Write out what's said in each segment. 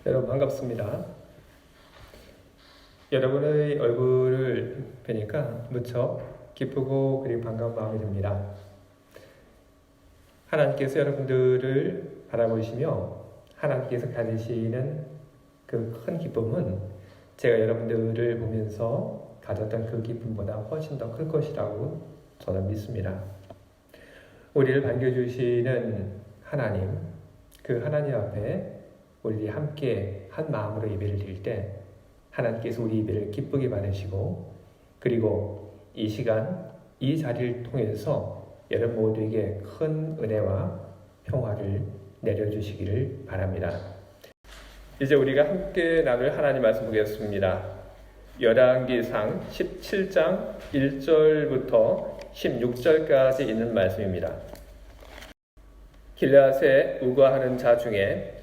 여러분 반갑습니다. 여러분의 얼굴을 뵈니까 무척 기쁘고 그리고 반가운 마음이 듭니다. 하나님께서 여러분들을 바라보시며 하나님께서 가지시는 그 큰 기쁨은 제가 여러분들을 보면서 가졌던 그 기쁨보다 훨씬 더 클 것이라고 저는 믿습니다. 우리를 반겨주시는 하나님, 그 하나님 앞에 우리 함께 한 마음으로 예배를 드릴 때 하나님께서 우리 예배를 기쁘게 받으시고, 그리고 이 시간 이 자리를 통해서 여러분 모두에게 큰 은혜와 평화를 내려주시기를 바랍니다. 이제 우리가 함께 나눌 하나님 말씀 보겠습니다. 열왕기상 17장 1절부터 16절까지 있는 말씀입니다. 길르앗에 우거하는 자 중에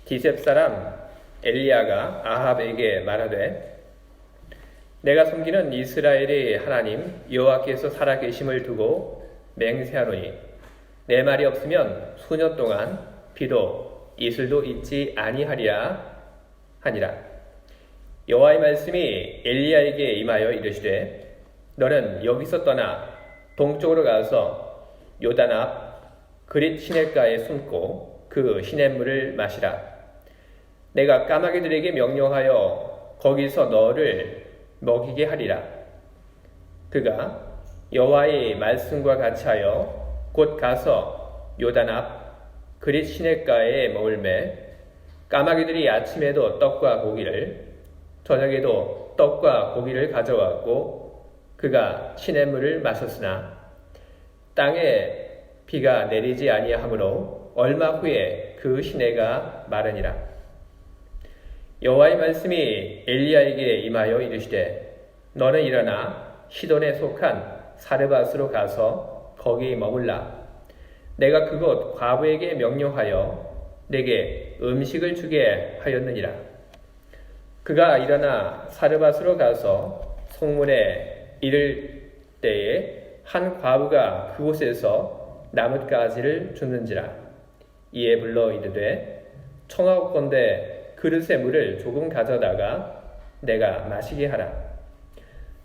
디셉 사람 엘리야가 아합에게 말하되, 내가 섬기는 이스라엘의 하나님 여호와께서 살아계심을 두고 맹세하노니 내 말이 없으면 수년 동안 비도 이슬도 있지 아니하리라 하니라. 여호와의 말씀이 엘리야에게 임하여 이르시되, 너는 여기서 떠나 동쪽으로 가서 요단 앞 그릿 시냇가에 숨고 그 시냇물을 마시라. 내가 까마귀들에게 명령하여 거기서 너를 먹이게 하리라. 그가 여호와의 말씀과 같이 하여 곧 가서 요단 앞 그릿 시냇가에 머물매, 까마귀들이 아침에도 떡과 고기를 저녁에도 떡과 고기를 가져왔고 그가 시냇물을 마셨으나 땅에 비가 내리지 아니하므로 얼마 후에 그 시내가 마르니라. 여호와의 말씀이 엘리야에게 임하여 이르시되, 너는 일어나 시돈에 속한 사르밧으로 가서 거기 머물라. 내가 그곳 과부에게 명령하여 내게 음식을 주게 하였느니라. 그가 일어나 사르밧으로 가서 성문에 이를 때에 한 과부가 그곳에서 나뭇가지를 줍는지라. 이에 불러 이르되, 청하옵건대 그릇에 물을 조금 가져다가 내가 마시게 하라.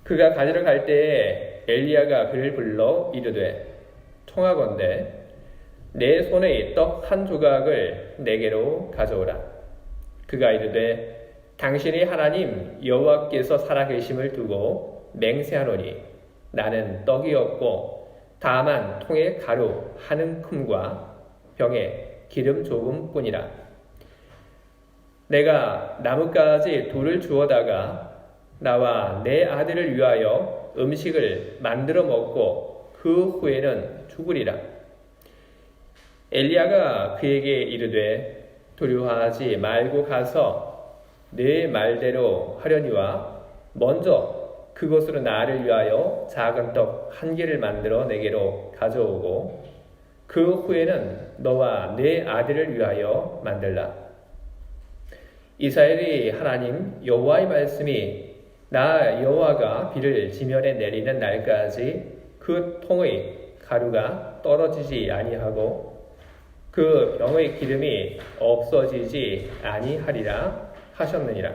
그가 가지러 갈 때에 엘리야가 그를 불러 이르되, 청하건대 내 손에 떡 한 조각을 내게로 가져오라. 그가 이르되, 당신의 하나님 여호와께서 살아계심을 두고 맹세하노니 나는 떡이 없고 다만 통에 가루 한 움큼과 병에 기름 조금뿐이라. 내가 나뭇가지 돌을 주워다가 나와 내 아들을 위하여 음식을 만들어 먹고 그 후에는 죽으리라. 엘리야가 그에게 이르되, 두려워하지 말고 가서 내 말대로 하려니와 먼저 그것으로 나를 위하여 작은 떡 한 개를 만들어 내게로 가져오고 그 후에는 너와 내 아들을 위하여 만들라. 이스라엘의 하나님 여호와의 말씀이 나 여호와가 비를 지면에 내리는 날까지 그 통의 가루가 떨어지지 아니하고 그 병의 기름이 없어지지 아니하리라 하셨느니라.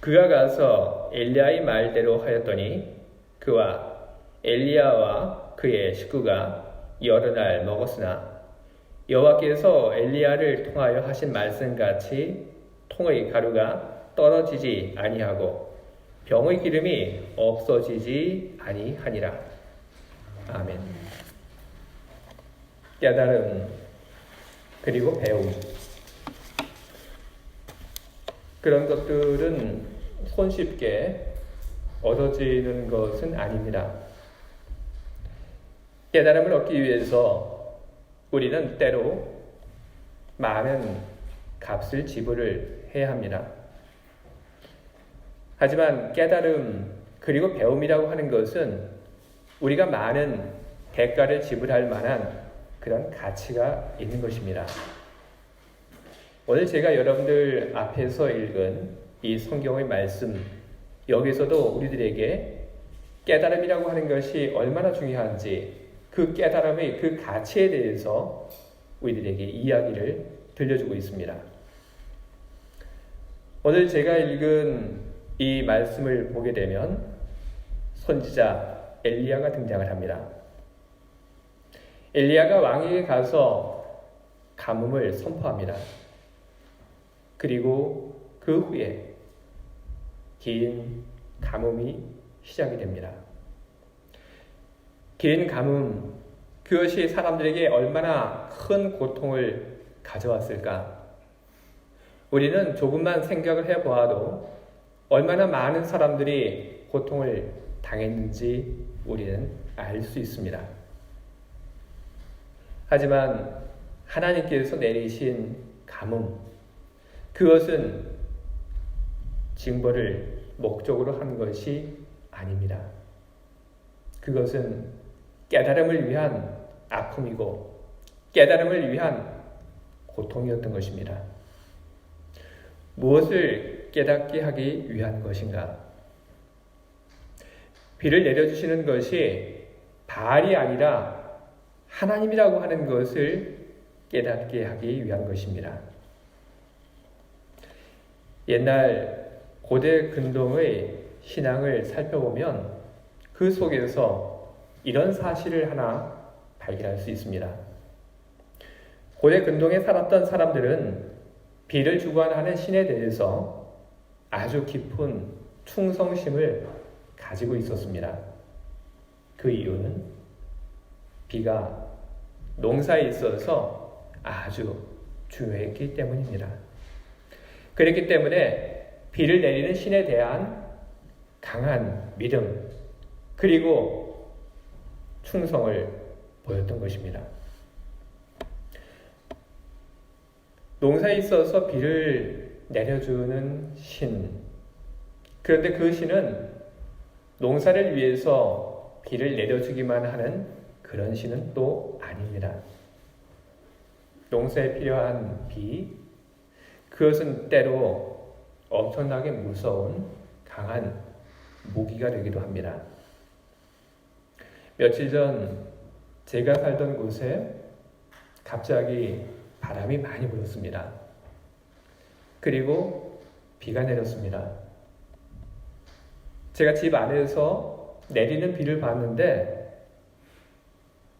그가 가서 엘리야의 말대로 하였더니 그와 엘리야와 그의 식구가 여러 날 먹었으나 여호와께서 엘리야를 통하여 하신 말씀같이 통의 가루가 떨어지지 아니하고 병의 기름이 없어지지 아니하니라. 아멘. 깨달음 그리고 배움, 그런 것들은 손쉽게 얻어지는 것은 아닙니다. 깨달음을 얻기 위해서 우리는 때로 많은 값을 지불을 해야 합니다. 하지만 깨달음 그리고 배움이라고 하는 것은 우리가 많은 대가를 지불할 만한 그런 가치가 있는 것입니다. 오늘 제가 여러분들 앞에서 읽은 이 성경의 말씀, 여기서도 우리들에게 깨달음이라고 하는 것이 얼마나 중요한지, 그 깨달음의 그 가치에 대해서 우리들에게 이야기를 들려주고 있습니다. 오늘 제가 읽은 이 말씀을 보게 되면 선지자 엘리야가 등장을 합니다. 엘리야가 왕에게 가서 가뭄을 선포합니다. 그리고 그 후에 긴 가뭄이 시작이 됩니다. 긴 가뭄, 그것이 사람들에게 얼마나 큰 고통을 가져왔을까? 우리는 조금만 생각을 해보아도 얼마나 많은 사람들이 고통을 당했는지 우리는 알 수 있습니다. 하지만 하나님께서 내리신 가뭄, 그것은 징벌을 목적으로 한 것이 아닙니다. 그것은 깨달음을 위한 아픔이고 깨달음을 위한 고통이었던 것입니다. 무엇을 깨닫게 하기 위한 것인가? 비를 내려주시는 것이 바알이 아니라 하나님이라고 하는 것을 깨닫게 하기 위한 것입니다. 옛날 고대 근동의 신앙을 살펴보면 그 속에서 이런 사실을 하나 발견할 수 있습니다. 고대 근동에 살았던 사람들은 비를 주관하는 신에 대해서 아주 깊은 충성심을 가지고 있었습니다. 그 이유는 비가 농사에 있어서 아주 중요했기 때문입니다. 그렇기 때문에 비를 내리는 신에 대한 강한 믿음 그리고 충성을 보였던 것입니다. 농사에 있어서 비를 내려주는 신, 그런데 그 신은 농사를 위해서 비를 내려주기만 하는 그런 신은 또 아닙니다. 농사에 필요한 비, 그것은 때로 엄청나게 무서운 강한 무기가 되기도 합니다. 며칠 전 제가 살던 곳에 갑자기 바람이 많이 불었습니다. 그리고 비가 내렸습니다. 제가 집 안에서 내리는 비를 봤는데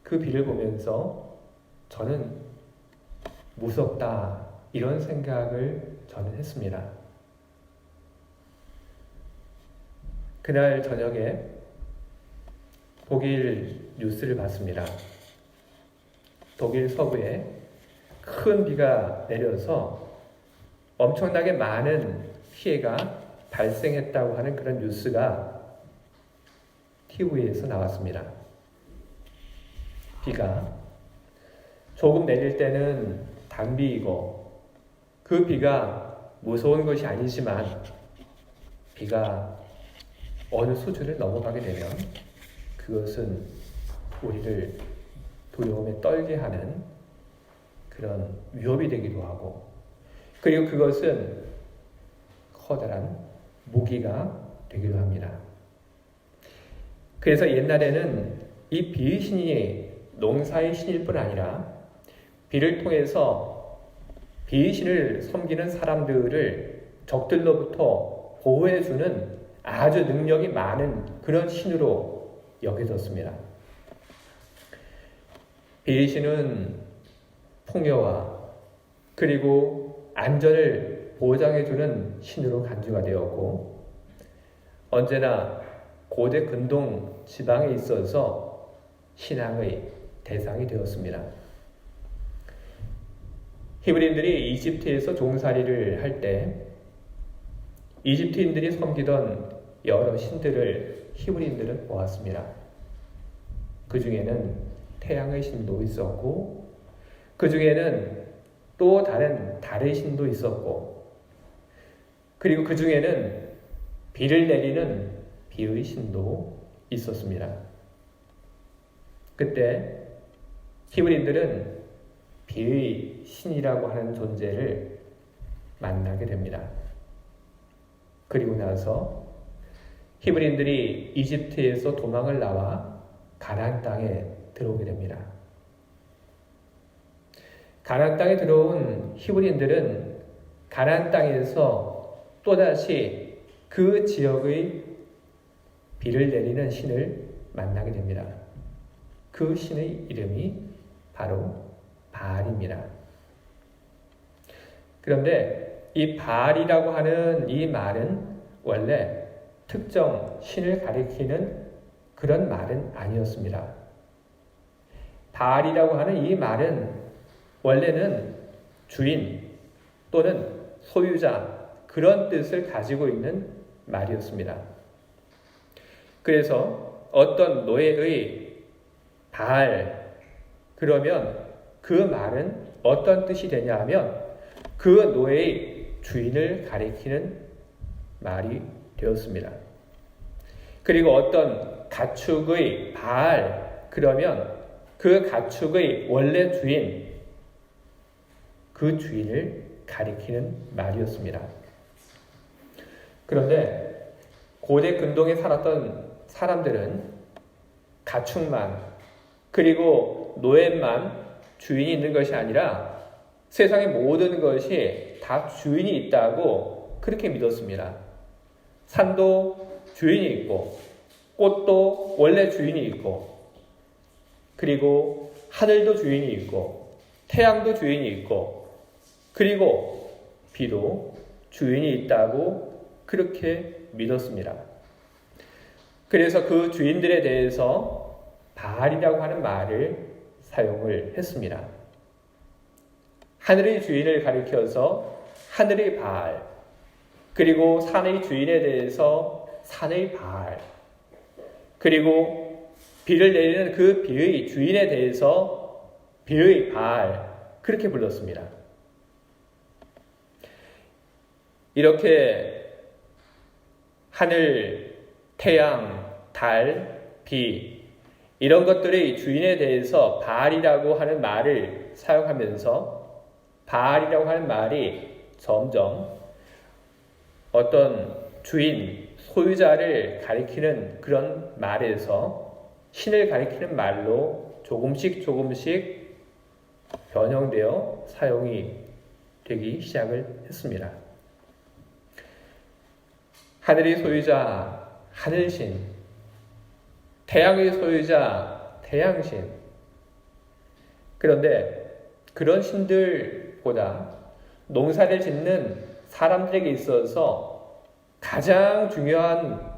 그 비를 보면서 저는 무섭다 이런 생각을 저는 했습니다. 그날 저녁에 독일 뉴스를 봤습니다. 독일 서부에 큰 비가 내려서 엄청나게 많은 피해가 발생했다고 하는 그런 뉴스가 TV에서 나왔습니다. 비가 조금 내릴 때는 단비이고 그 비가 무서운 것이 아니지만 비가 어느 수준을 넘어가게 되면 그것은 우리를 두려움에 떨게 하는 그런 위협이 되기도 하고 그리고 그것은 커다란 무기가 되기도 합니다. 그래서 옛날에는 이 비의 신이 농사의 신일 뿐 아니라 비를 통해서 비의 신을 섬기는 사람들을 적들로부터 보호해주는 아주 능력이 많은 그런 신으로 여겨졌습니다. 비의 신은 풍요와 그리고 안전을 보장해주는 신으로 간주가 되었고 언제나 고대 근동 지방에 있어서 신앙의 대상이 되었습니다. 히브리인들이 이집트에서 종살이를 할 때 이집트인들이 섬기던 여러 신들을 히브리인들은 보았습니다. 그 중에는 태양의 신도 있었고 그 중에는 또 다른 달의 신도 있었고 그리고 그 중에는 비를 내리는 비의 신도 있었습니다. 그때 히브리인들은 비의 신이라고 하는 존재를 만나게 됩니다. 그리고 나서 히브리인들이 이집트에서 도망을 나와 가나안 땅에 들어오게 됩니다. 가나안 땅에 들어온 히브리인들은 가나안 땅에서 또다시 그 지역의 비를 내리는 신을 만나게 됩니다. 그 신의 이름이 바로 바알입니다. 그런데 이 바알이라고 하는 이 말은 원래 특정 신을 가리키는 그런 말은 아니었습니다. 바알이라고 하는 이 말은 원래는 주인 또는 소유자 그런 뜻을 가지고 있는 말이었습니다. 그래서 어떤 노예의 바알 그러면 그 말은 어떤 뜻이 되냐 하면 그 노예의 주인을 가리키는 말이 되었습니다. 그리고 어떤 가축의 바알 그러면 그 가축의 원래 주인 그 주인을 가리키는 말이었습니다. 그런데 고대 근동에 살았던 사람들은 가축만 그리고 노예만 주인이 있는 것이 아니라 세상의 모든 것이 다 주인이 있다고 그렇게 믿었습니다. 산도 주인이 있고 꽃도 원래 주인이 있고 그리고 하늘도 주인이 있고 태양도 주인이 있고 그리고 비도 주인이 있다고 그렇게 믿었습니다. 그래서 그 주인들에 대해서 바알이라고 하는 말을 사용을 했습니다. 하늘의 주인을 가리켜서 하늘의 바알, 그리고 산의 주인에 대해서 산의 바알, 그리고 비를 내리는 그 비의 주인에 대해서 비의 바알, 그렇게 불렀습니다. 이렇게 하늘, 태양, 달, 비 이런 것들의 주인에 대해서 바알이라고 하는 말을 사용하면서 바알이라고 하는 말이 점점 어떤 주인, 소유자를 가리키는 그런 말에서 신을 가리키는 말로 조금씩 변형되어 사용이 되기 시작을 했습니다. 하늘의 소유자, 하늘신, 태양의 소유자, 태양신. 그런데 그런 신들보다 농사를 짓는 사람들에게 있어서 가장 중요한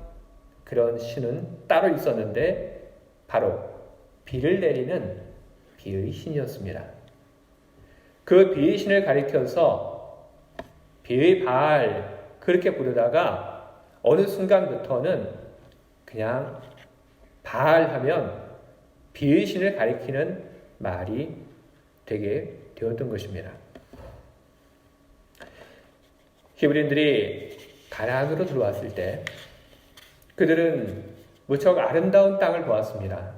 그런 신은 따로 있었는데 바로 비를 내리는 비의 신이었습니다. 그 비의 신을 가리켜서 비의 바알 그렇게 부르다가 어느 순간부터는 그냥 바알 하면 비의 신을 가리키는 말이 되게 되었던 것입니다. 히브리인들이 가나안으로 들어왔을 때 그들은 무척 아름다운 땅을 보았습니다.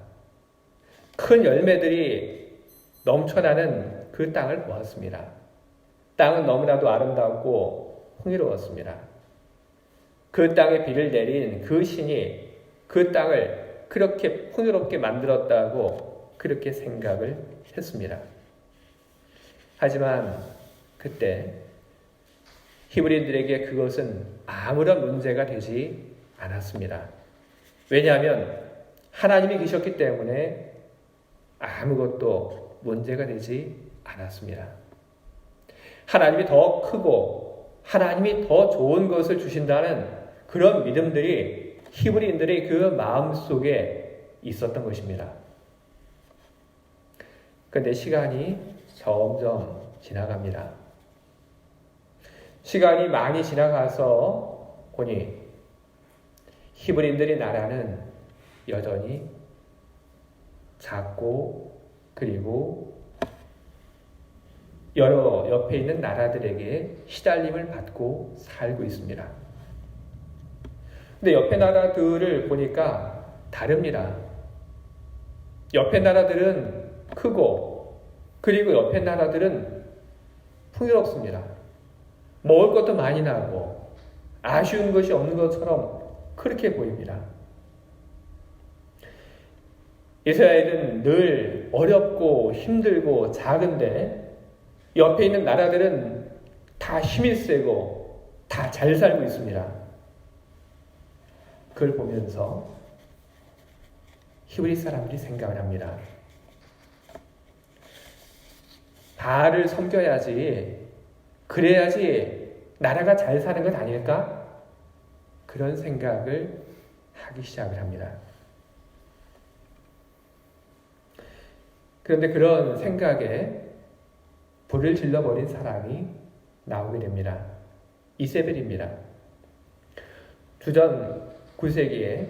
큰 열매들이 넘쳐나는 그 땅을 보았습니다. 땅은 너무나도 아름답고 풍요로웠습니다. 그 땅에 비를 내린 그 신이 그 땅을 그렇게 풍요롭게 만들었다고 그렇게 생각을 했습니다. 하지만 그때 히브리인들에게 그것은 아무런 문제가 되지 않았습니다. 왜냐하면 하나님이 계셨기 때문에 아무것도 문제가 되지 않았습니다. 하나님이 더 크고 하나님이 더 좋은 것을 주신다는 그런 믿음들이 히브리인들의 그 마음속에 있었던 것입니다. 그런데 시간이 점점 지나갑니다. 시간이 많이 지나가서 보니 히브리인들의 나라는 여전히 작고 그리고 여러 옆에 있는 나라들에게 시달림을 받고 살고 있습니다. 근데 옆에 나라들을 보니까 다릅니다. 옆에 나라들은 크고 그리고 옆에 나라들은 풍요롭습니다. 먹을 것도 많이 나고 아쉬운 것이 없는 것처럼 그렇게 보입니다. 이스라엘은 늘 어렵고 힘들고 작은데 옆에 있는 나라들은 다 힘이 세고 다 잘 살고 있습니다. 그걸 보면서 히브리 사람들이 생각을 합니다. 바알을 섬겨야지, 그래야지 나라가 잘 사는 것 아닐까? 그런 생각을 하기 시작을 합니다. 그런데 그런 생각에 불을 질러버린 사람이 나오게 됩니다. 이세벨입니다. 주전 9세기에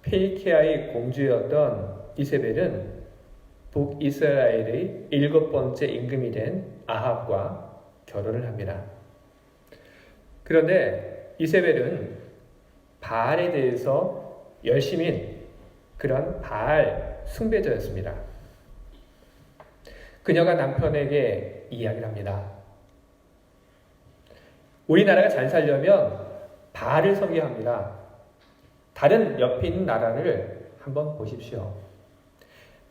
페니키아의 공주였던 이세벨은 북이스라엘의 7번째 임금이 된 아합과 결혼을 합니다. 그런데 이세벨은 바알에 대해서 열심인 그런 바알 숭배자였습니다. 그녀가 남편에게 이야기를 합니다. 우리나라가 잘 살려면 바알을 섬겨야 합니다. 다른 옆에 있는 나라를 한번 보십시오.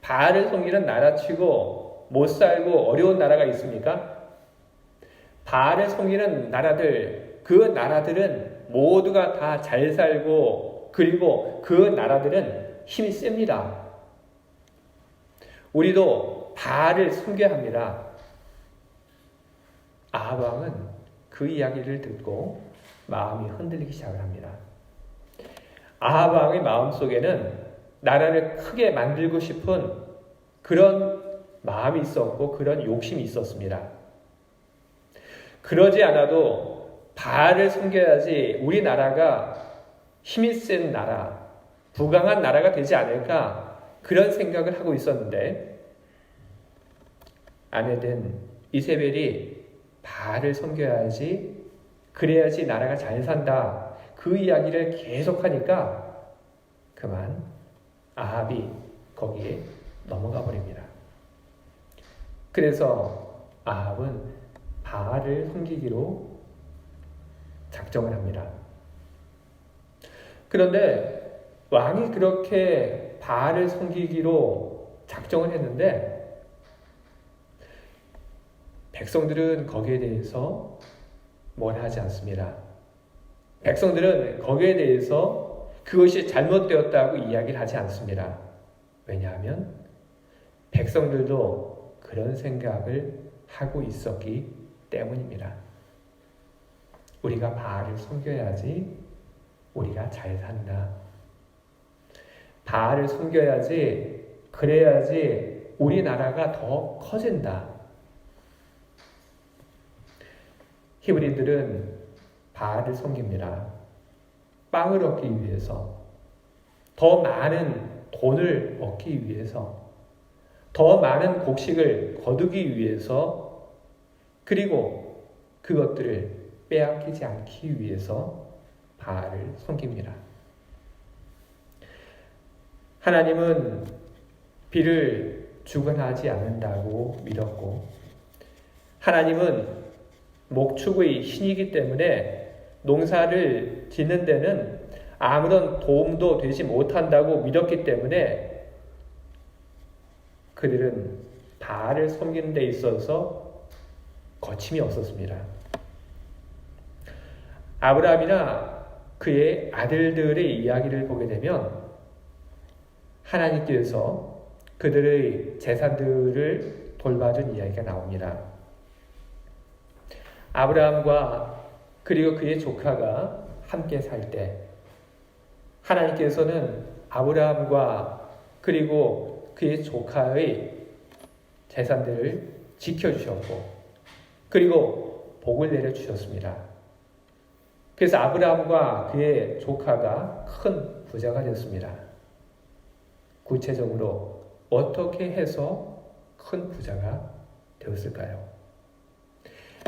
바알을 섬기는 나라치고 못 살고 어려운 나라가 있습니까? 바알을 섬기는 나라들, 그 나라들은 모두가 다 잘 살고 그리고 그 나라들은 힘이 셉니다. 우리도 바알을 섬겨야 합니다. 아합 왕은 그 이야기를 듣고 마음이 흔들리기 시작을 합니다. 아합 왕의 마음속에는 나라를 크게 만들고 싶은 그런 마음이 있었고 그런 욕심이 있었습니다. 그러지 않아도 바알을 섬겨야지 우리나라가 힘이 센 나라, 부강한 나라가 되지 않을까 그런 생각을 하고 있었는데 아내된 이세벨이 바알을 섬겨야지, 그래야지 나라가 잘 산다 그 이야기를 계속하니까 그만 아합이 거기에 넘어가 버립니다. 그래서 아합은 바알을 섬기기로 작정을 합니다. 그런데 왕이 그렇게 바알을 섬기기로 작정을 했는데 백성들은 거기에 대해서 뭘 하지 않습니다. 백성들은 거기에 대해서 그것이 잘못되었다고 이야기를 하지 않습니다. 왜냐하면 백성들도 그런 생각을 하고 있었기 때문입니다. 우리가 바알을 섬겨야지 우리가 잘 산다. 바알을 섬겨야지, 그래야지 우리나라가 더 커진다. 히브리들은 바알을 섬깁니다. 빵을 얻기 위해서, 더 많은 돈을 얻기 위해서, 더 많은 곡식을 거두기 위해서, 그리고 그것들을 빼앗기지 않기 위해서 바알을 섬깁니다. 하나님은 비를 주관하지 않는다고 믿었고, 하나님은 목축의 신이기 때문에 농사를 짓는 데는 아무런 도움도 되지 못한다고 믿었기 때문에 그들은 바알을 섬기는 데 있어서 거침이 없었습니다. 아브라함이나 그의 아들들의 이야기를 보게 되면 하나님께서 그들의 재산들을 돌봐준 이야기가 나옵니다. 아브라함과 그리고 그의 조카가 함께 살 때 하나님께서는 아브라함과 그리고 그의 조카의 재산들을 지켜주셨고 그리고 복을 내려주셨습니다. 그래서 아브라함과 그의 조카가 큰 부자가 되었습니다. 구체적으로 어떻게 해서 큰 부자가 되었을까요?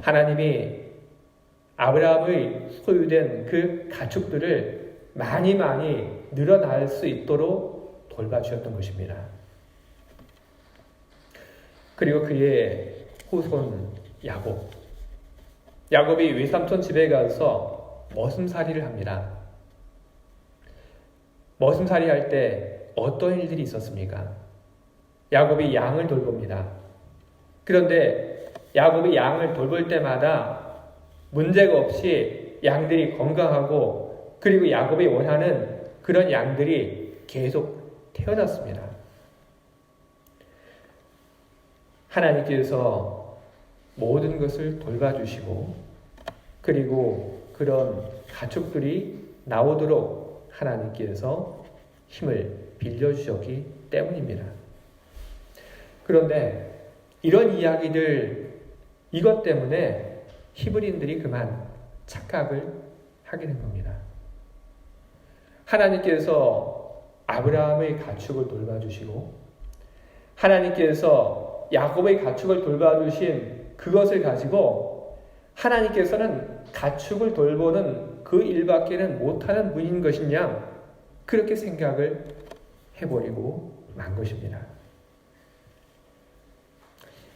하나님이 아브라함의 소유된 그 가축들을 많이 늘어날 수 있도록 돌봐주셨던 것입니다. 그리고 그의 후손 야곱이 외삼촌 집에 가서 머슴살이를 합니다. 머슴살이 할 때 어떤 일들이 있었습니까? 야곱이 양을 돌봅니다. 그런데 야곱이 양을 돌볼 때마다 문제가 없이 양들이 건강하고 그리고 야곱이 원하는 그런 양들이 계속 태어났습니다. 하나님께서 모든 것을 돌봐주시고 그리고 그런 가축들이 나오도록 하나님께서 힘을 빌려주셨기 때문입니다. 그런데 이런 이야기들 이것 때문에 히브리인들이 그만 착각을 하게 된 겁니다. 하나님께서 아브라함의 가축을 돌봐주시고 하나님께서 야곱의 가축을 돌봐주신 그것을 가지고 하나님께서는 가축을 돌보는 그 일밖에는 못하는 분인 것이냐 그렇게 생각을 해버리고 만 것입니다.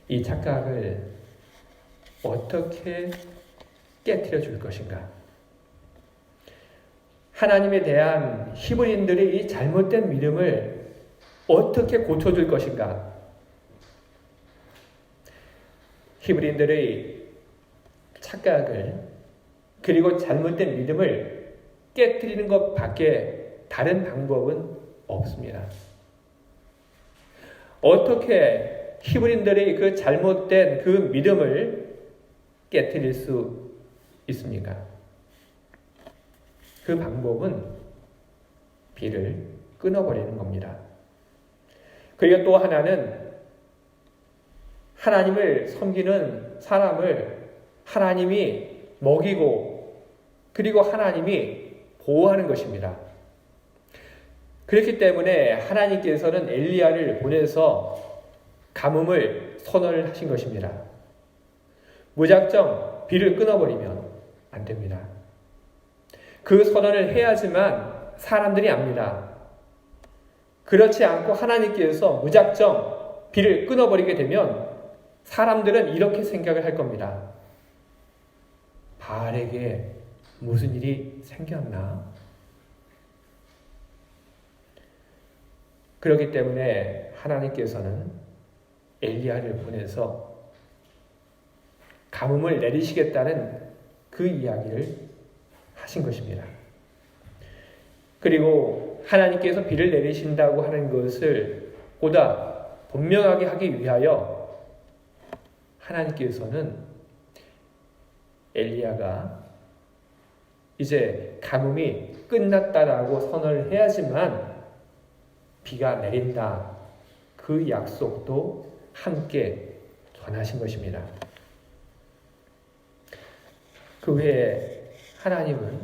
이 착각을 어떻게 깨트려 줄 것인가? 하나님에 대한 히브리인들의 이 잘못된 믿음을 어떻게 고쳐줄 것인가? 히브리인들의 착각을 그리고 잘못된 믿음을 깨트리는 것 밖에 다른 방법은 없습니다. 어떻게 히브리인들의 그 잘못된 그 믿음을 깨트릴 수 있습니까? 그 방법은 비를 끊어버리는 겁니다. 그리고 또 하나는 하나님을 섬기는 사람을 하나님이 먹이고 그리고 하나님이 보호하는 것입니다. 그렇기 때문에 하나님께서는 엘리야를 보내서 가뭄을 선언을 하신 것입니다. 무작정 비를 끊어버리면 안 됩니다. 그 선언을 해야지만 사람들이 압니다. 그렇지 않고 하나님께서 무작정 비를 끊어버리게 되면 사람들은 이렇게 생각을 할 겁니다. 바알에게 무슨 일이 생겼나? 그렇기 때문에 하나님께서는 엘리야를 보내서 가뭄을 내리시겠다는 그 이야기를 하신 것입니다. 그리고 하나님께서 비를 내리신다고 하는 것을 보다 분명하게 하기 위하여 하나님께서는 엘리야가 이제 가뭄이 끝났다라고 선언을 해야지만 비가 내린다. 그 약속도 함께 전하신 것입니다. 그 후에 하나님은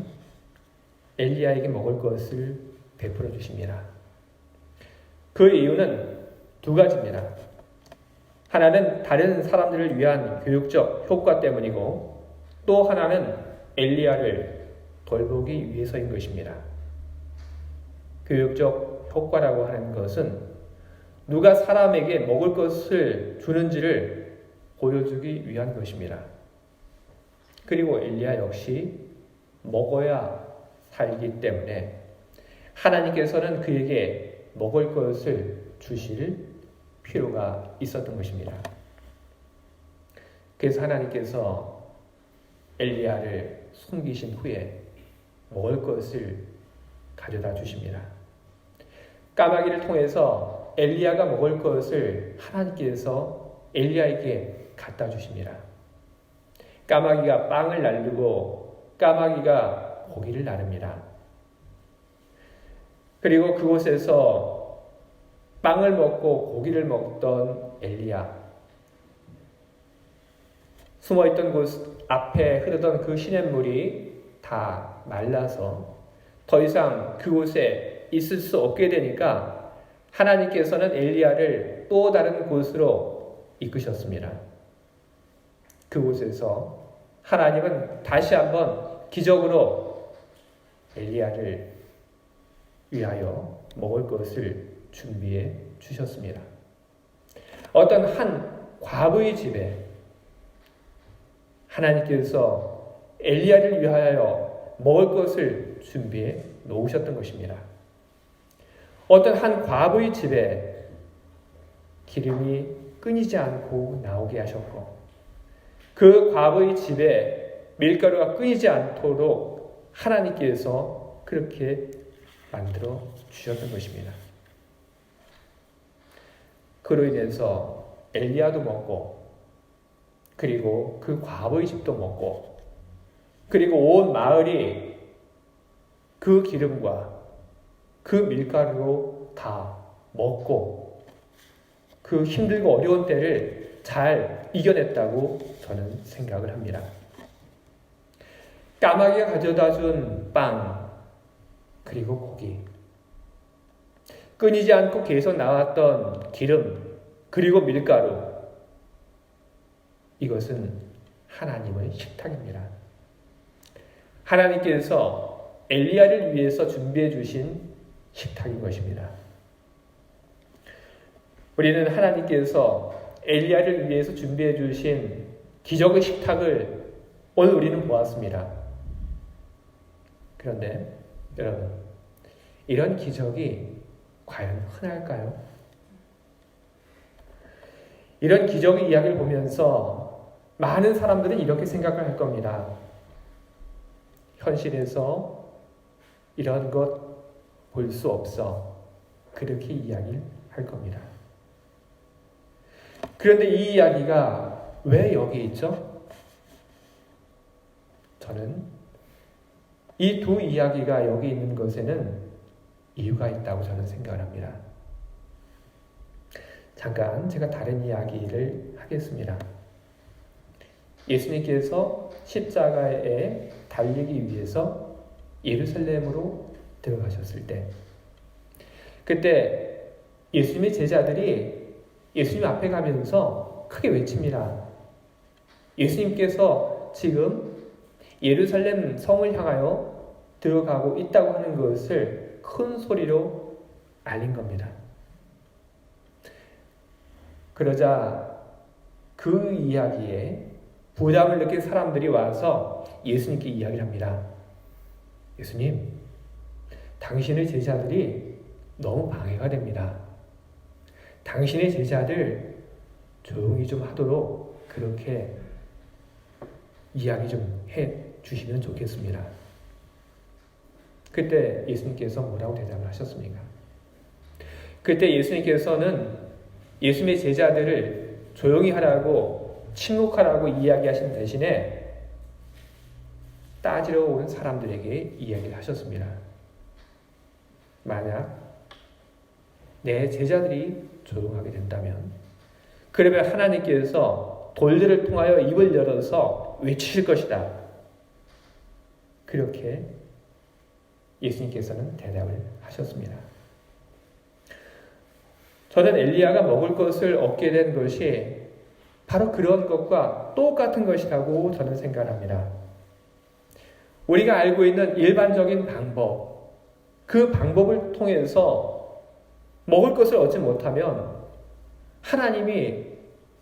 엘리야에게 먹을 것을 베풀어 주십니다. 그 이유는 두 가지입니다. 하나는 다른 사람들을 위한 교육적 효과 때문이고 또 하나는 엘리야를 돌보기 위해서인 것입니다. 교육적 효과라고 하는 것은 누가 사람에게 먹을 것을 주는지를 보여주기 위한 것입니다. 그리고 엘리야 역시 먹어야 살기 때문에 하나님께서는 그에게 먹을 것을 주실 필요가 있었던 것입니다. 그래서 하나님께서 엘리야를 숨기신 후에 먹을 것을 가져다 주십니다. 까마귀를 통해서 엘리야가 먹을 것을 하나님께서 엘리야에게 갖다 주십니다. 까마귀가 빵을 날르고 까마귀가 고기를 나릅니다. 그리고 그곳에서 빵을 먹고 고기를 먹던 엘리야, 숨어있던 곳 앞에 흐르던 그 시냇물이 다 말라서 더 이상 그곳에 있을 수 없게 되니까 하나님께서는 엘리야를 또 다른 곳으로 이끄셨습니다. 그곳에서 하나님은 다시 한번 기적으로 엘리야를 위하여 먹을 것을 준비해 주셨습니다. 어떤 한 과부의 집에 하나님께서 엘리야를 위하여 먹을 것을 준비해 놓으셨던 것입니다. 어떤 한 과부의 집에 기름이 끊이지 않고 나오게 하셨고 그 과부의 집에 밀가루가 끊이지 않도록 하나님께서 그렇게 만들어 주셨던 것입니다. 그로 인해서 엘리야도 먹고, 그리고 그 과부의 집도 먹고, 그리고 온 마을이 그 기름과 그 밀가루로 다 먹고 그 힘들고 어려운 때를 잘 이겨냈다고 저는 생각을 합니다. 까마귀가 가져다 준 빵, 그리고 고기, 끊이지 않고 계속 나왔던 기름, 그리고 밀가루, 이것은 하나님의 식탁입니다. 하나님께서 엘리야를 위해서 준비해 주신 식탁인 것입니다. 우리는 하나님께서 엘리야를 위해서 준비해 주신 기적의 식탁을 오늘 우리는 보았습니다. 그런데 여러분, 이런 기적이 과연 흔할까요? 이런 기적의 이야기를 보면서 많은 사람들은 이렇게 생각을 할 겁니다. 현실에서 이런 것 볼 수 없어. 그렇게 이야기를 할 겁니다. 그런데 이 이야기가 왜 여기 있죠? 저는 이 두 이야기가 여기 있는 것에는 이유가 있다고 저는 생각을 합니다. 잠깐 제가 다른 이야기를 하겠습니다. 예수님께서 십자가에 달리기 위해서 예루살렘으로 들어가셨을 때, 그때 예수님의 제자들이 예수님 앞에 가면서 크게 외칩니다. 예수님께서 지금 예루살렘 성을 향하여 들어가고 있다고 하는 것을 큰 소리로 알린 겁니다. 그러자 그 이야기에 부담을 느낀 사람들이 와서 예수님께 이야기를 합니다. 예수님, 당신의 제자들이 너무 방해가 됩니다. 당신의 제자들 조용히 좀 하도록 그렇게 이야기 좀 해 주시면 좋겠습니다. 그때 예수님께서 뭐라고 대답을 하셨습니까? 그때 예수님께서는 예수님의 제자들을 조용히 하라고, 침묵하라고 이야기하신 대신에 따지러 온 사람들에게 이야기를 하셨습니다. 만약 내 제자들이 조용하게 된다면, 그러면 하나님께서 돌들을 통하여 입을 열어서 외치실 것이다. 그렇게 예수님께서는 대답을 하셨습니다. 저는 엘리야가 먹을 것을 얻게 된 것이 바로 그런 것과 똑같은 것이라고 저는 생각합니다. 우리가 알고 있는 일반적인 방법, 그 방법을 통해서 먹을 것을 얻지 못하면 하나님이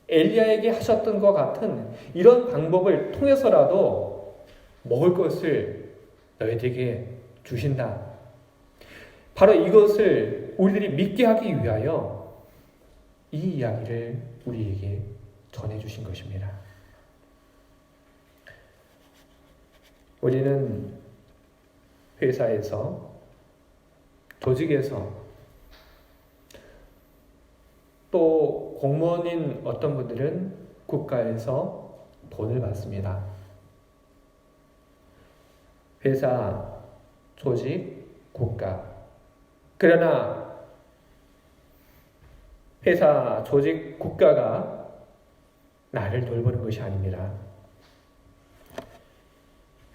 엘리야에게 하셨던 것 같은 이런 방법을 통해서라도 먹을 것을 너희들에게 주신다. 바로 이것을 우리들이 믿게 하기 위하여 이 이야기를 우리에게 전해주신 것입니다. 우리는 회사에서, 조직에서, 또 공무원인 어떤 분들은 국가에서 돈을 받습니다. 회사, 조직, 국가. 그러나 회사, 조직, 국가가 나를 돌보는 것이 아닙니다.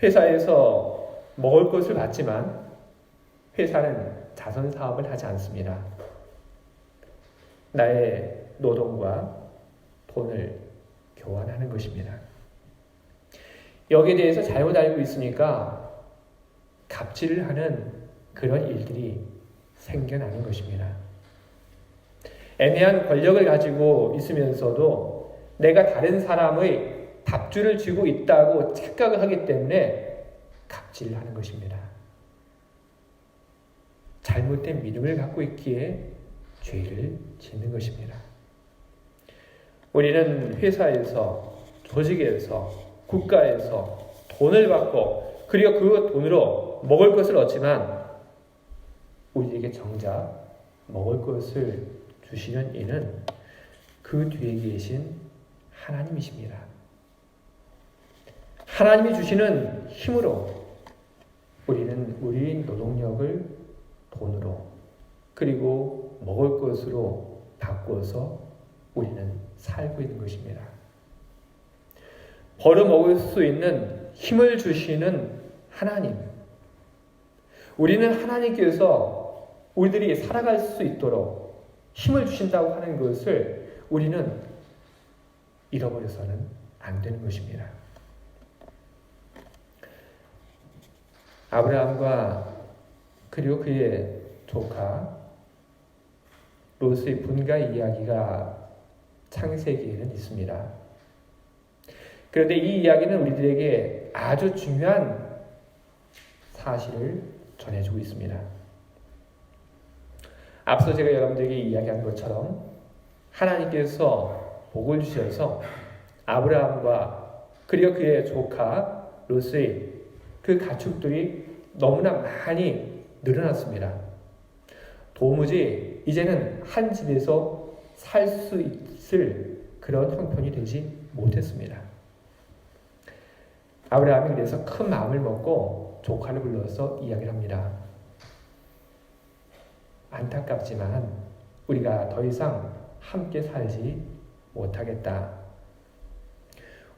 회사에서 먹을 것을 받지만 회사는 자선 사업을 하지 않습니다. 나의 노동과 돈을 교환하는 것입니다. 여기에 대해서 잘못 알고 있으니까 갑질을 하는 그런 일들이 생겨나는 것입니다. 애매한 권력을 가지고 있으면서도 내가 다른 사람의 밥줄을 쥐고 있다고 착각을 하기 때문에 갑질을 하는 것입니다. 잘못된 믿음을 갖고 있기에 죄를 짓는 것입니다. 우리는 회사에서, 조직에서, 국가에서 돈을 받고 그리고 그 돈으로 먹을 것을 얻지만 우리에게 정작 먹을 것을 주시는 이는 그 뒤에 계신 하나님이십니다. 하나님이 주시는 힘으로 우리는 우리 노동력을 돈으로 그리고 먹을 것으로 바꾸어서 우리는 살고 있는 것입니다. 벌어먹을 수 있는 힘을 주시는 하나님. 우리는 하나님께서 우리들이 살아갈 수 있도록 힘을 주신다고 하는 것을 우리는 잃어버려서는 안 되는 것입니다. 아브라함과 그리고 그의 조카 롯의 분가 이야기가 창세기에는 있습니다. 그런데 이 이야기는 우리들에게 아주 중요한 사실을 전해주고 있습니다. 앞서 제가 여러분들에게 이야기한 것처럼 하나님께서 복을 주셔서 아브라함과 그리고 그의 조카 롯의 그 가축들이 너무나 많이 늘어났습니다. 도무지 이제는 한 집에서 살 수 있을 그런 형편이 되지 못했습니다. 아브라함이 그래서 큰 마음을 먹고 조카를 불러서 이야기를 합니다. 안타깝지만 우리가 더 이상 함께 살지 못하겠다.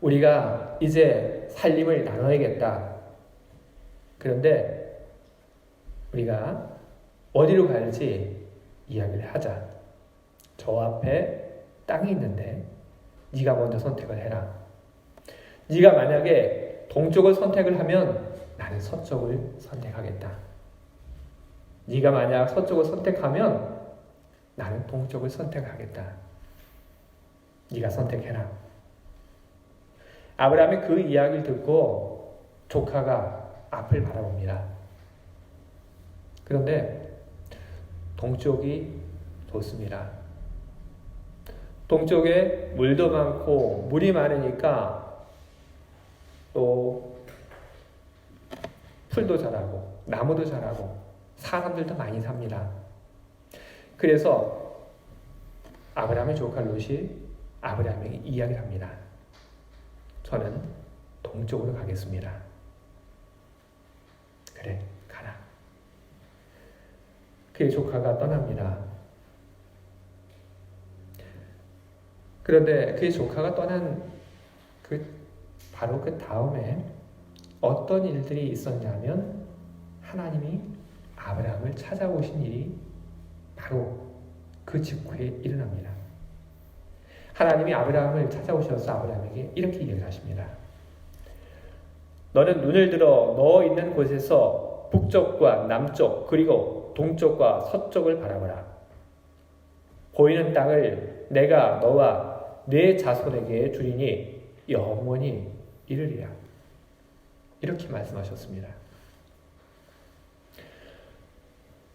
우리가 이제 살림을 나눠야겠다. 그런데 우리가 어디로 갈지 이야기를 하자. 저 앞에 땅이 있는데 네가 먼저 선택을 해라. 네가 만약에 동쪽을 선택을 하면 나는 서쪽을 선택하겠다. 네가 만약 서쪽을 선택하면 나는 동쪽을 선택하겠다. 네가 선택해라. 아브라함이 그 이야기를 듣고 조카가 앞을 바라봅니다. 그런데 동쪽이 좋습니다. 동쪽에 물도 많고 물이 많으니까 또 풀도 자라고 나무도 자라고 사람들도 많이 삽니다. 그래서 아브라함의 조카 롯이 아브라함에게 이야기를 합니다. 저는 동쪽으로 가겠습니다. 그래, 가라. 그의 조카가 떠납니다. 그런데 그의 조카가 떠난 바로 그 다음에 어떤 일들이 있었냐면 하나님이 아브라함을 찾아오신 일이 바로 그 직후에 일어납니다. 하나님이 아브라함을 찾아오셔서 아브라함에게 이렇게 이야기하십니다. 너는 눈을 들어 너 있는 곳에서 북쪽과 남쪽 그리고 동쪽과 서쪽을 바라보라. 보이는 땅을 내가 너와 네 자손에게 주리니 영원히 이르리라. 이렇게 말씀하셨습니다.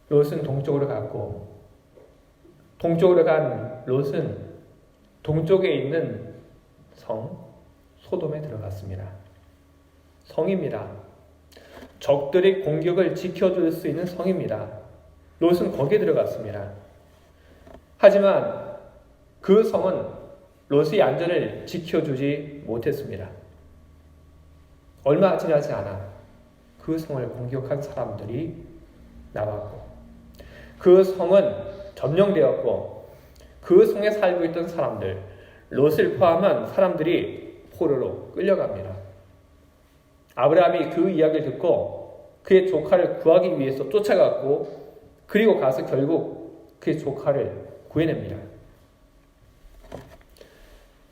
롯은 동쪽으로 갔고 동쪽으로 간 롯은 동쪽에 있는 성 소돔에 들어갔습니다. 성입니다. 적들의 공격을 지켜줄 수 있는 성입니다. 롯은 거기에 들어갔습니다. 하지만 그 성은 롯의 안전을 지켜주지 못했습니다. 얼마 지나지 않아 그 성을 공격한 사람들이 나왔고 그 성은 점령되었고 그 성에 살고 있던 사람들, 롯을 포함한 사람들이 포로로 끌려갑니다. 아브라함이 그 이야기를 듣고 그의 조카를 구하기 위해서 쫓아갔고 그리고 가서 결국 그의 조카를 구해냅니다.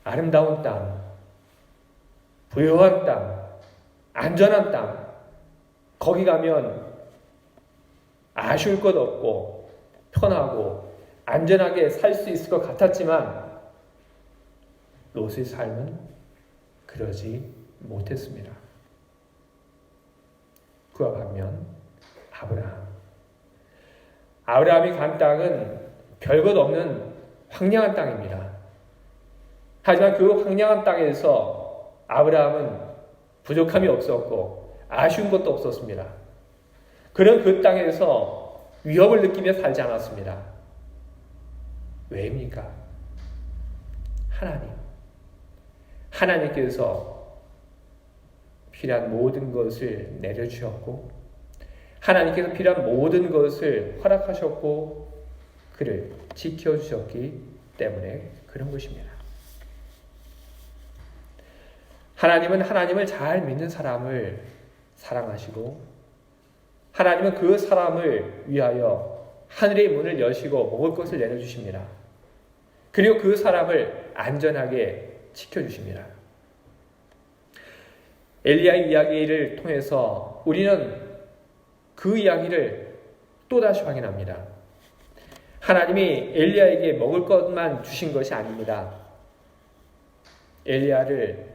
아름다운 땅, 부유한 땅, 안전한 땅, 거기 가면 아쉬울 것 없고 편하고 안전하게 살 수 있을 것 같았지만 롯의 삶은 그러지 못했습니다. 그와 반면 아브라함이 간 땅은 별것 없는 황량한 땅입니다. 하지만 그 황량한 땅에서 아브라함은 부족함이 없었고 아쉬운 것도 없었습니다. 그런 그 땅에서 위협을 느끼며 살지 않았습니다. 왜입니까? 하나님께서 필요한 모든 것을 내려주셨고 하나님께서 필요한 모든 것을 허락하셨고 그를 지켜주셨기 때문에 그런 것입니다. 하나님은 하나님을 잘 믿는 사람을 사랑하시고 하나님은 그 사람을 위하여 하늘의 문을 여시고 먹을 것을 내려주십니다. 그리고 그 사람을 안전하게 지켜주십니다. 엘리야의 이야기를 통해서 우리는 그 이야기를 또다시 확인합니다. 하나님이 엘리야에게 먹을 것만 주신 것이 아닙니다. 엘리야를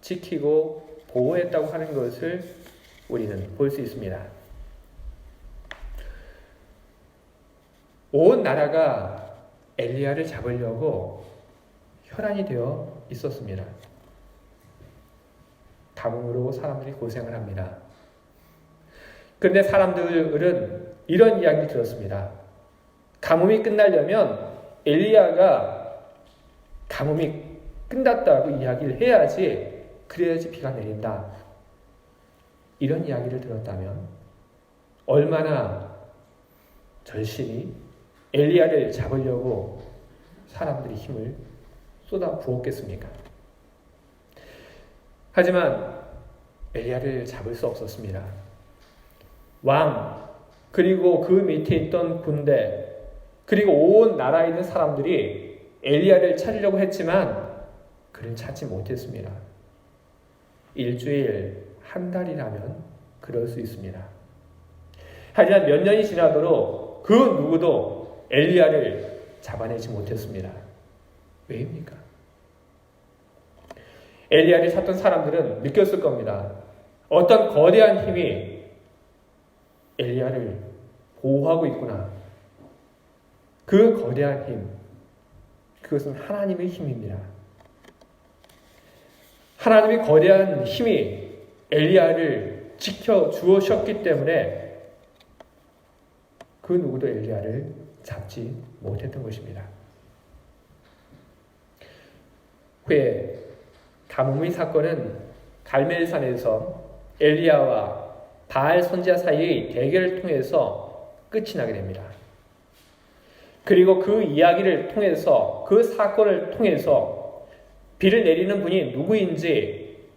지키고 보호했다고 하는 것을 우리는 볼 수 있습니다. 온 나라가 엘리야를 잡으려고 혈안이 되어 있었습니다. 가뭄으로 사람들이 고생을 합니다. 그런데 사람들은 이런 이야기를 들었습니다. 가뭄이 끝나려면 엘리야가 가뭄이 끝났다고 이야기를 해야지, 그래야지 비가 내린다. 이런 이야기를 들었다면 얼마나 절실히 엘리야를 잡으려고 사람들이 힘을 쏟아 부었겠습니까? 하지만 엘리야를 잡을 수 없었습니다. 왕, 그리고 그 밑에 있던 군대, 그리고 온 나라에 있는 사람들이 엘리야를 찾으려고 했지만 그를 찾지 못했습니다. 일주일, 한 달이라면 그럴 수 있습니다. 하지만 몇 년이 지나도록 그 누구도 엘리야를 잡아내지 못했습니다. 왜입니까? 엘리야를 찾던 사람들은 느꼈을 겁니다. 어떤 거대한 힘이 엘리야를 보호하고 있구나. 그 거대한 힘, 그것은 하나님의 힘입니다. 하나님의 거대한 힘이 엘리야를 지켜주셨기 때문에 그 누구도 엘리야를 잡지 못했던 것입니다. 후에 가뭄의 사건은 갈멜산에서 엘리야와 바알 선지자 사이의 대결을 통해서 끝이 나게 됩니다. 그리고 그 이야기를 통해서, 그 사건을 통해서 비를 내리는 분이 누구인지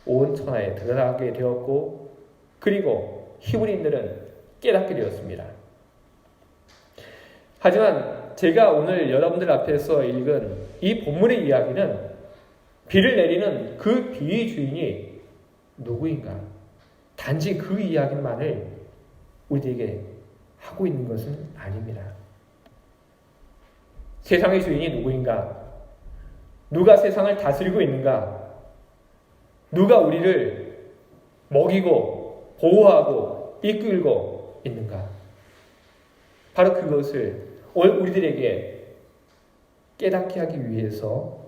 온 천하에 드러나게 되었고, 그리고 히브리인들은 깨닫게 되었습니다. 하지만 제가 오늘 여러분들 앞에서 읽은 이 본문의 이야기는 비를 내리는 그 비의 주인이 누구인가? 단지 그 이야기만을 우리에게 하고 있는 것은 아닙니다. 세상의 주인이 누구인가? 누가 세상을 다스리고 있는가? 누가 우리를 먹이고 보호하고 이끌고 있는가? 바로 그것을 오늘 우리들에게 깨닫게 하기 위해서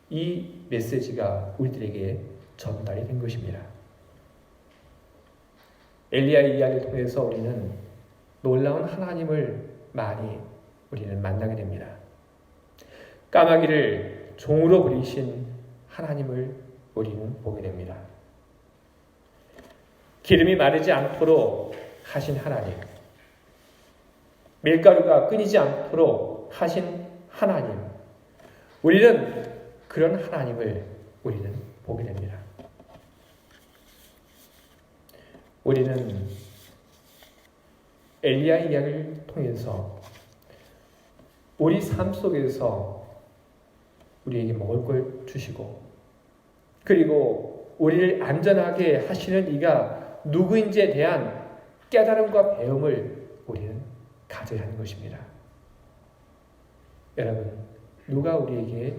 이 메시지가 우리들에게 전달이 된 것입니다. 엘리야의 이야기를 통해서 우리는 놀라운 하나님을 많이 우리는 만나게 됩니다. 까마귀를 종으로 부리신 하나님을 우리는 보게 됩니다. 기름이 마르지 않도록 하신 하나님, 밀가루가 끊이지 않도록 하신 하나님, 우리는 그런 하나님을 우리는 보게 됩니다. 우리는 엘리야의 이야기를 통해서 우리 삶 속에서 우리에게 먹을 걸 주시고, 그리고 우리를 안전하게 하시는 이가 누구인지에 대한 깨달음과 배움을 우리는 가져야 하는 것입니다. 여러분, 누가 우리에게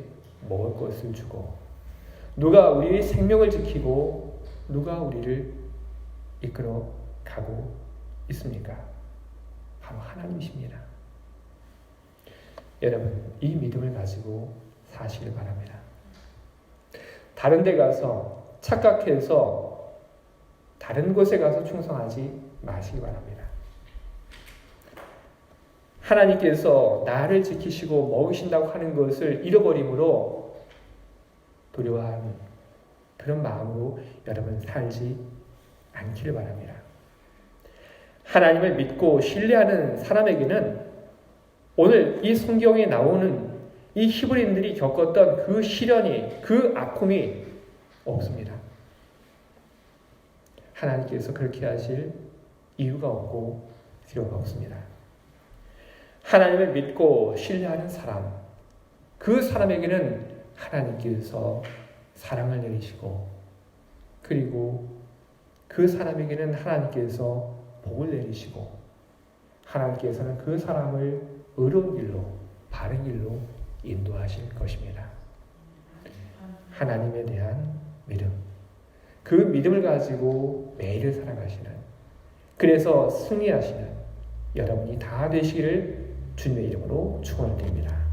먹을 것을 주고, 누가 우리의 생명을 지키고, 누가 우리를 이끌어 가고 있습니까? 바로 하나님이십니다. 여러분, 이 믿음을 가지고 사시길 바랍니다. 다른 데 가서 착각해서 다른 곳에 가서 충성하지 마시기 바랍니다. 하나님께서 나를 지키시고 먹이신다고 하는 것을 잃어버림으로 두려워하는 그런 마음으로 여러분 살지 않기를 바랍니다. 하나님을 믿고 신뢰하는 사람에게는 오늘 이 성경에 나오는 이 히브리인들이 겪었던 그 시련이, 그 아픔이 없습니다. 하나님께서 그렇게 하실 이유가 없고 필요가 없습니다. 하나님을 믿고 신뢰하는 사람, 그 사람에게는 하나님께서 사랑을 내리시고, 그리고 그 사람에게는 하나님께서 복을 내리시고, 하나님께서는 그 사람을 의로운 길로, 바른 길로 인도하실 것입니다. 하나님에 대한 믿음, 그 믿음을 가지고 매일을 살아가시는, 그래서 승리하시는 여러분이 다 되시기를 주님의 이름으로 축원을 드립니다.